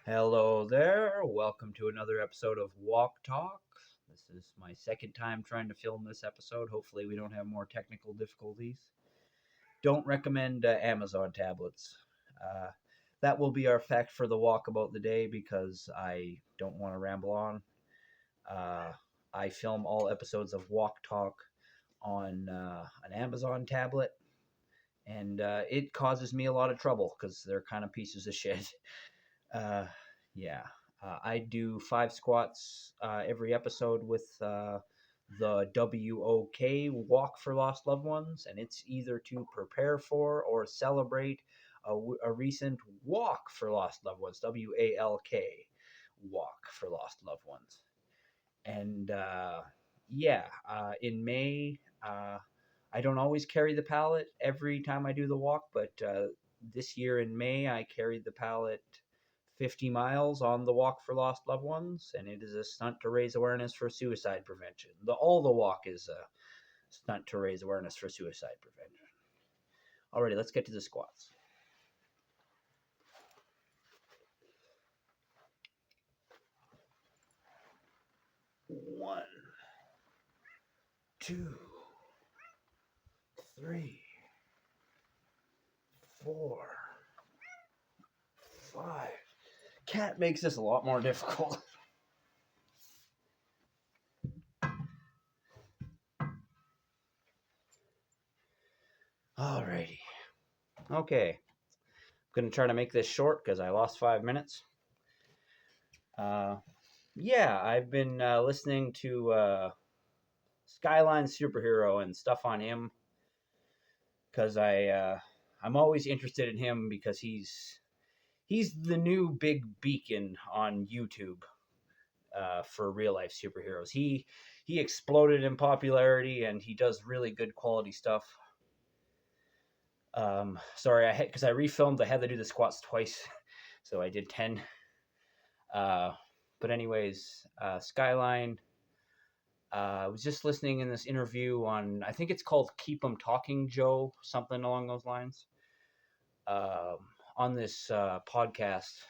Hello there. Welcome to another episode of WOK Talk. This is my second time trying to film this episode. Hopefully, we don't have more technical difficulties. Don't recommend Amazon tablets. Uh, that will be our fact for the walk about the day because I don't want to ramble on. Uh, I film all episodes of WOK Talk on an Amazon tablet, and it causes me a lot of trouble because they're kind of pieces of shit. Uh, yeah. I do 5 squats every episode with the WOK Walk for Lost Loved Ones, and it's either to prepare for or celebrate a recent walk for lost loved ones, WALK, Walk for Lost Loved Ones. And in May, I don't always carry the pallet every time I do the walk, but this year in May, I carried the pallet 50 miles on the Walk for Lost Loved Ones, and it is a stunt to raise awareness for suicide prevention. All the walk is a stunt to raise awareness for suicide prevention. Alrighty, let's get to the squats. One, two, three, 4, 5. Cat makes this a lot more difficult. Alrighty. Okay. I'm going to try to make this short because I lost 5 minutes. I've been listening to Skyline Superhero and stuff on him because I'm always interested in him because he's the new big beacon on YouTube for real life superheroes. He exploded in popularity and he does really good quality stuff. Sorry, because I refilmed. I had to do the squats twice, so I did 10. But anyways, Skyline. I was just listening in this interview on, I think it's called Keep 'em Talking Joe, something along those lines. On this podcast,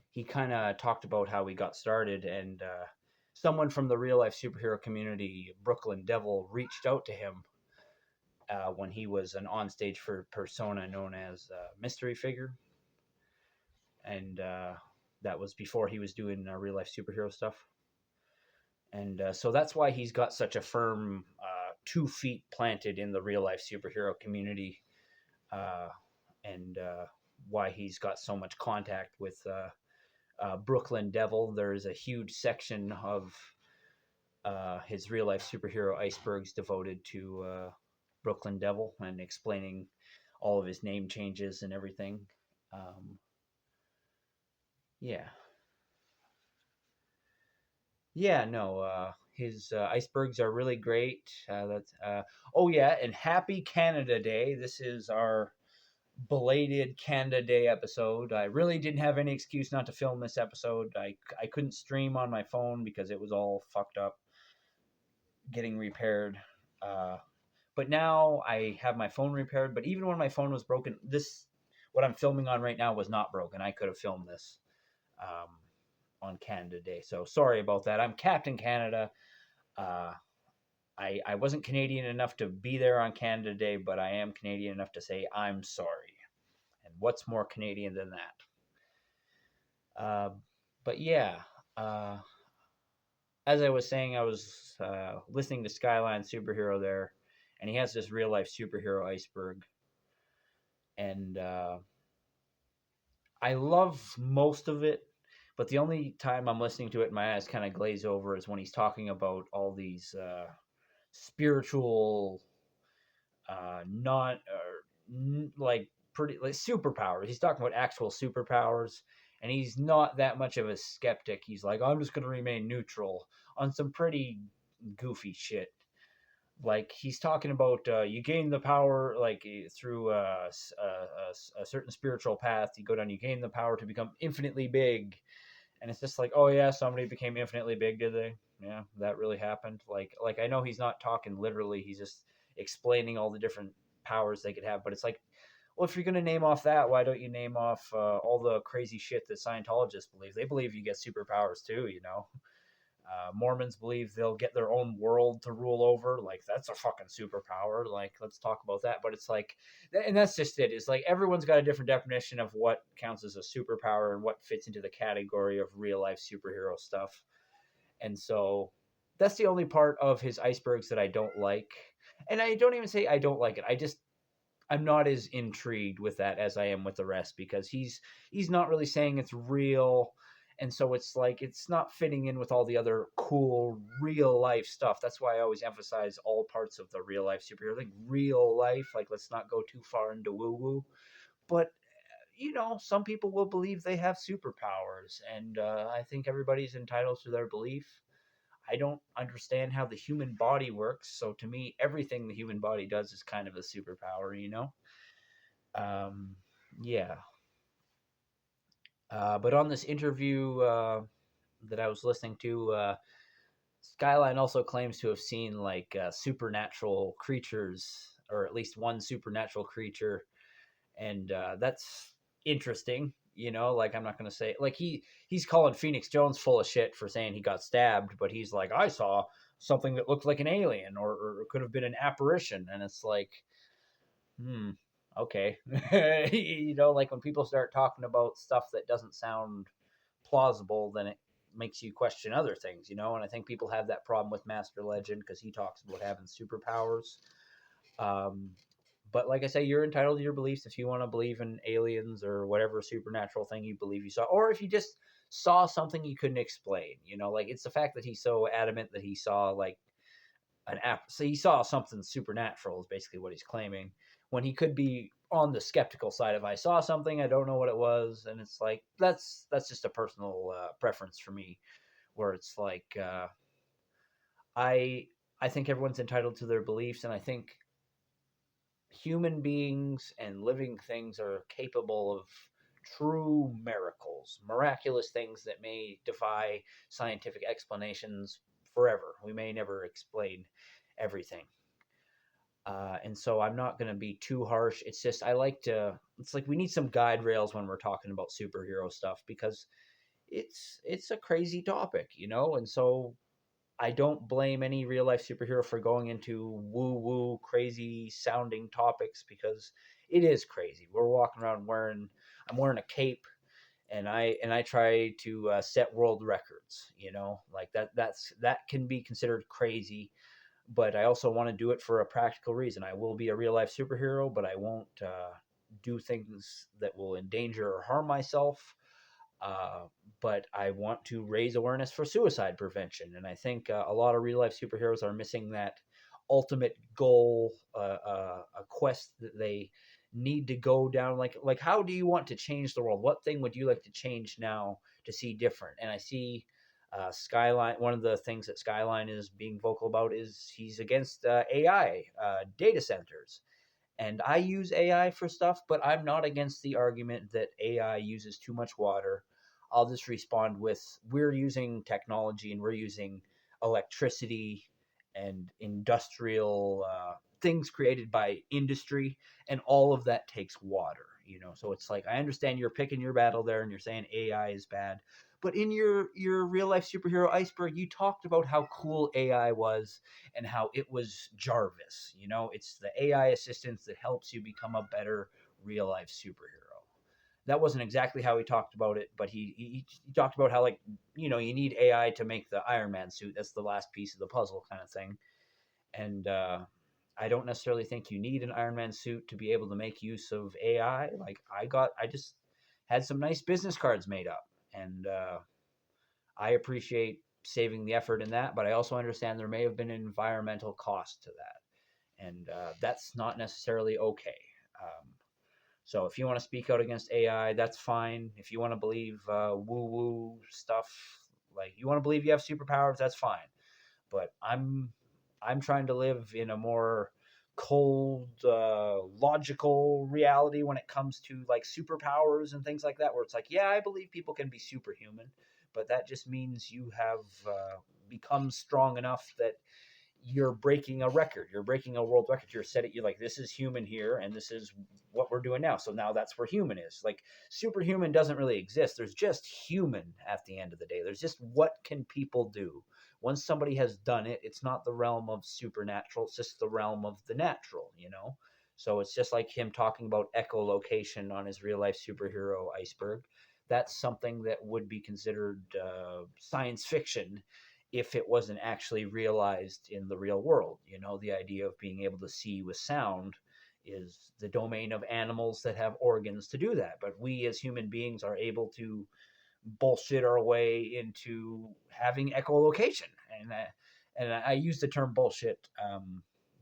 he kind of talked about how he got started, and someone from the real life superhero community, Brooklyn Devil, reached out to him when he was an onstage for persona known as Mystery Figure, and that was before he was doing real life superhero stuff. And so that's why he's got such a firm 2 feet planted in the real life superhero community, and why he's got so much contact with Brooklyn Devil. There's a huge section of his real life superhero icebergs devoted to Brooklyn Devil and explaining all of his name changes and everything. Yeah. Yeah, no, his icebergs are really great. And happy Canada Day. This is our belated Canada Day episode. I really didn't have any excuse not to film this episode. I couldn't stream on my phone because it was all fucked up getting repaired. But now I have my phone repaired. But even when my phone was broken, what I'm filming on right now was not broken. I could have filmed this on Canada Day. So sorry about that. I'm Captain Canada. I wasn't Canadian enough to be there on Canada Day, but I am Canadian enough to say I'm sorry. And what's more Canadian than that? But yeah, as I was saying, I was listening to Skyline Superhero there, and he has this real life superhero iceberg. And I love most of it, but the only time I'm listening to it, my eyes kind of glaze over is when he's talking about all these spiritual, pretty like superpowers. He's talking about actual superpowers, and he's not that much of a skeptic. He's like, I'm just going to remain neutral on some pretty goofy shit. Like he's talking about you gain the power like through a certain spiritual path you go down. You gain the power to become infinitely big, and it's just like, oh yeah, somebody became infinitely big, did they? Yeah, that really happened. Like I know he's not talking literally. He's just explaining all the different powers they could have, but it's like, Well, if you're going to name off that, why don't you name off all the crazy shit that Scientologists believe? They believe you get superpowers too, you know. Mormons believe they'll get their own world to rule over. Like, that's a fucking superpower. Like, let's talk about that. But it's like, and that's just it. It's like everyone's got a different definition of what counts as a superpower and what fits into the category of real life superhero stuff. And so that's the only part of his icebergs that I don't like. And I don't even say I don't like it. I'm not as intrigued with that as I am with the rest, because he's not really saying it's real, and so it's like it's not fitting in with all the other cool real life stuff. That's why I always emphasize all parts of the real life superhero thing. Real life, like, let's not go too far into woo woo. But you know, some people will believe they have superpowers, and I think everybody's entitled to their belief. I don't understand how the human body works, so to me, everything the human body does is kind of a superpower, you know? Um, yeah. But on this interview that I was listening to, Skyline also claims to have seen like supernatural creatures, or at least one supernatural creature, and that's interesting. You know, like, I'm not gonna say, like, he's calling Phoenix Jones full of shit for saying he got stabbed, but he's like, I saw something that looked like an alien, or could have been an apparition, and it's like, okay. You know, like, when people start talking about stuff that doesn't sound plausible, then it makes you question other things, you know. And I think people have that problem with Master Legend, because he talks about having superpowers. Um, but like I say, you're entitled to your beliefs. If you want to believe in aliens or whatever supernatural thing you believe you saw, or if you just saw something you couldn't explain, you know, like, it's the fact that he's so adamant that he saw like an app. So he saw something supernatural is basically what he's claiming, when he could be on the skeptical side of, I saw something, I don't know what it was. And it's like, that's just a personal preference for me, where it's like, I I think everyone's entitled to their beliefs, and I think human beings and living things are capable of true miracles, miraculous things that may defy scientific explanations forever. We may never explain everything. And so I'm not going to be too harsh. It's just, it's like we need some guide rails when we're talking about superhero stuff, because it's a crazy topic, you know? And so I don't blame any real life superhero for going into woo woo crazy sounding topics, because it is crazy. We're walking around I'm wearing a cape, and I try to set world records, you know, like that can be considered crazy, but I also want to do it for a practical reason. I will be a real life superhero, but I won't do things that will endanger or harm myself. Uh, but I want to raise awareness for suicide prevention, and I think a lot of real life superheroes are missing that ultimate goal, a quest that they need to go down. Like, how do you want to change the world? What thing would you like to change now to see different? And I see Skyline. One of the things that Skyline is being vocal about is he's against AI data centers. And I use AI for stuff, but I'm not against the argument that AI uses too much water. I'll just respond with, we're using technology and we're using electricity and industrial things created by industry, and all of that takes water, you know. So it's like, I understand you're picking your battle there and you're saying AI is bad, but in your real life superhero iceberg, you talked about how cool AI was and how it was Jarvis. You know, it's the AI assistance that helps you become a better real life superhero. That wasn't exactly how he talked about it, but he talked about how, like, you know, you need AI to make the Iron Man suit. That's the last piece of the puzzle, kind of thing. And I don't necessarily think you need an Iron Man suit to be able to make use of AI. Like, I just had some nice business cards made up, and I appreciate saving the effort in that, but I also understand there may have been an environmental cost to that, and that's not necessarily okay. Um, so if you want to speak out against AI, that's fine. If you want to believe woo-woo stuff, like, you want to believe you have superpowers, that's fine. But I'm trying to live in a more cold, logical reality when it comes to like superpowers and things like that, where it's like, yeah, I believe people can be superhuman, but that just means you have become strong enough that you're breaking a record. You're breaking a world record. You're like, this is human here, and this is what we're doing now. So now that's where human is. Like, superhuman doesn't really exist. There's just human at the end of the day. There's just what can people do. Once somebody has done it, it's not the realm of supernatural. It's just the realm of the natural, you know? So it's just like him talking about echolocation on his real life superhero iceberg. That's something that would be considered science fiction if it wasn't actually realized in the real world. You know, the idea of being able to see with sound is the domain of animals that have organs to do that. But we as human beings are able to bullshit our way into having echolocation. And I use the term bullshit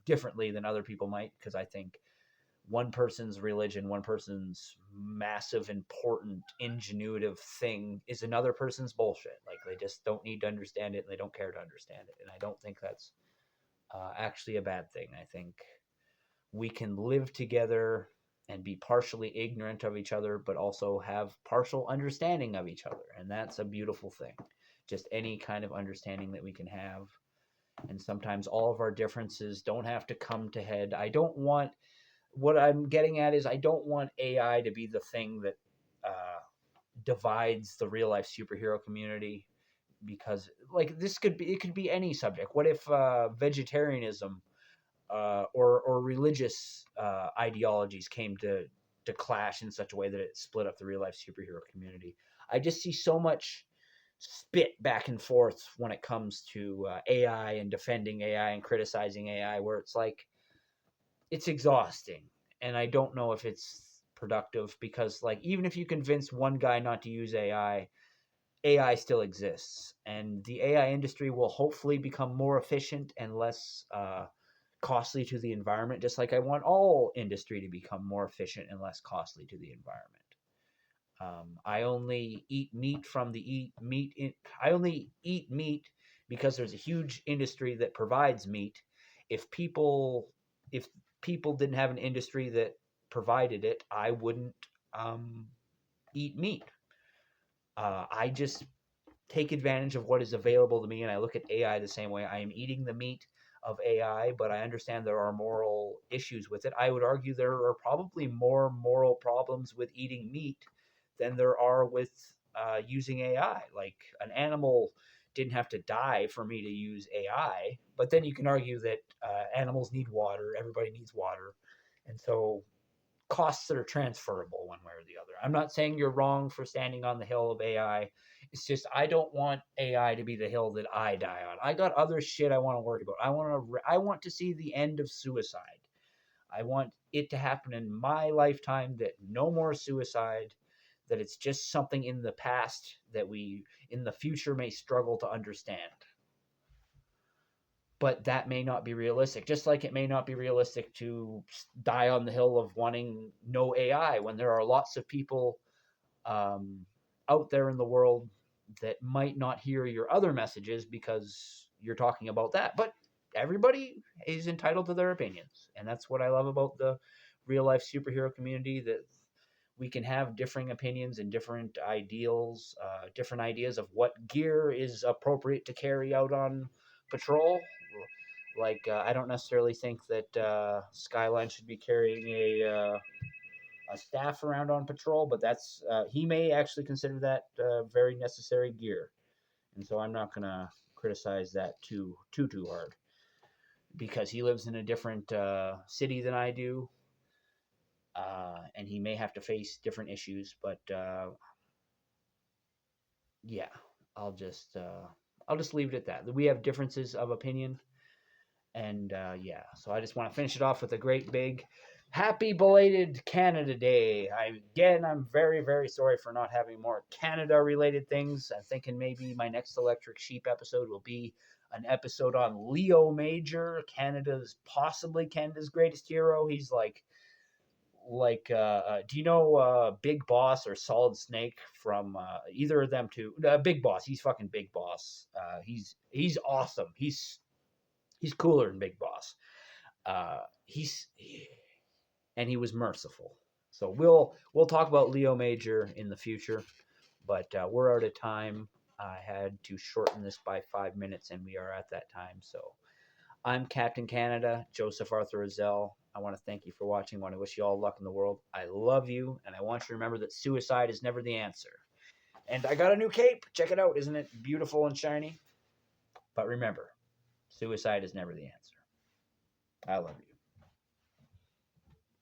differently than other people might, because I think one person's religion, one person's massive, important, ingenuitive thing is another person's bullshit. Like, they just don't need to understand it, and they don't care to understand it. And I don't think that's actually a bad thing. I think we can live together and be partially ignorant of each other, but also have partial understanding of each other. And that's a beautiful thing. Just any kind of understanding that we can have. And sometimes all of our differences don't have to come to head. What I'm getting at is, I don't want AI to be the thing that divides the real life superhero community, because like it could be any subject. What if vegetarianism or religious ideologies came to clash in such a way that it split up the real life superhero community? I just see so much spit back and forth when it comes to AI and defending AI and criticizing AI, where it's like, it's exhausting, and I don't know if it's productive, because like, even if you convince one guy not to use AI still exists, and the AI industry will hopefully become more efficient and less costly to the environment, just like I want all industry to become more efficient and less costly to the environment. I only eat meat from the eat meat. I only eat meat because there's a huge industry that provides meat. If people, if people didn't have an industry that provided it, I wouldn't eat meat. I just take advantage of what is available to me, and I look at AI the same way. I am eating the meat of AI, but I understand there are moral issues with it. I would argue there are probably more moral problems with eating meat than there are with using AI. Like, an animal didn't have to die for me to use AI, but then you can argue that animals need water. Everybody needs water. And so costs that are transferable one way or the other. I'm not saying you're wrong for standing on the hill of AI. It's just, I don't want AI to be the hill that I die on. I got other shit I want to worry about. I want to see the end of suicide. I want it to happen in my lifetime, that no more suicide, that it's just something in the past that we in the future may struggle to understand. But that may not be realistic. Just like it may not be realistic to die on the hill of wanting no AI, when there are lots of people um, out there in the world that might not hear your other messages because you're talking about that. But everybody is entitled to their opinions, and that's what I love about the real life superhero community, that we can have differing opinions and different ideals, different ideas of what gear is appropriate to carry out on patrol. Like, I don't necessarily think that Skyline should be carrying a staff around on patrol, but that's he may actually consider that very necessary gear, and so I'm not gonna criticize that too hard, because he lives in a different city than I do, and he may have to face different issues. But yeah, I'll just I'll just leave it at that. We have differences of opinion, and yeah, so I just want to finish it off with a great big happy belated Canada Day. I'm very, very sorry for not having more Canada related things. I'm thinking maybe my next Electric Sheep episode will be an episode on Leo Major, possibly Canada's greatest hero. He's do you know Big Boss or Solid Snake from either of them two? Big Boss, he's fucking Big Boss. He's awesome. He's cooler than Big Boss. He's and he was merciful. So we'll talk about Leo Major in the future, but we're out of time. I had to shorten this by 5 minutes, and we are at that time. So I'm Captain Canada, Joseph Arthur Roszell. I want to thank you for watching. I want to wish you all luck in the world. I love you, and I want you to remember that suicide is never the answer. And I got a new cape. Check it out. Isn't it beautiful and shiny? But remember, suicide is never the answer. I love you.